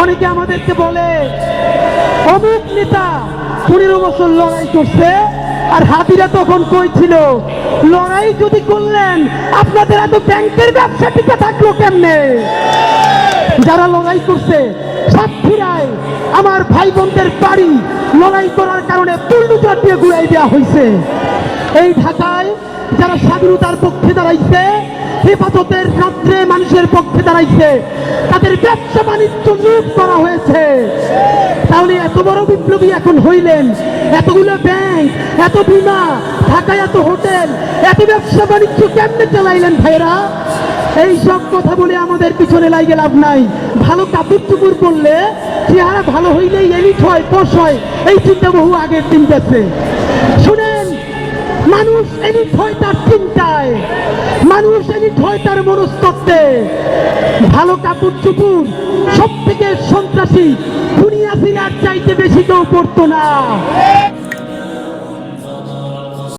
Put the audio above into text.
অনেকে আমাদেরকে বলে অমুক নেতা 15 বছর লড়াই করছে, আর হাতিরা তখন কই ছিল? লড়াই যদি করলেন আপনাদের এত ব্যাংকের ব্যবসা টিকে থাকলো কেমনে? যারা লড়াই করছে সাতক্ষীরায় আমার ভাই বোনদের বাড়ি লড়াই করার কারণে বুলডোজার দিয়ে গুড়াই দেওয়া হয়েছে। এই ঢাকায় যারা স্বাধীনতার পক্ষে দাঁড়াইছে, হেফাজতের রাত্রে মানুষের পক্ষে দাঁড়াইছে, তাদের ব্যবসা বাণিজ্য লুট করা হয়েছে। তাহলে এত বড় বিপ্লবী এখন হইলেন, এতগুলো ব্যাংক, এত বীমা, ঢাকায় এত হোটেল, এত ব্যবসা বাণিজ্য কেমনে চালাইলেন ভাইরা? এই সব কথা বলে আমাদের পিছনে লাগে লাভ নাই। ভালো কাপড় চুপুর পরলে চেহারা ভালো হইলেই এলিট হয়, পশ হয়, এই চিন্তা বহু আগের দিন গেছে। শুনেন, মানুষ এলিট হয় তার চিন্তায়, মানুষ এলিট হয় তার মনস্তত্ত্বে। ভালো কাপড় চুপুর সব থেকে সন্ত্রাসী দুনিয়া ফিরার চাইতে বেশি কেউ পড়তো না।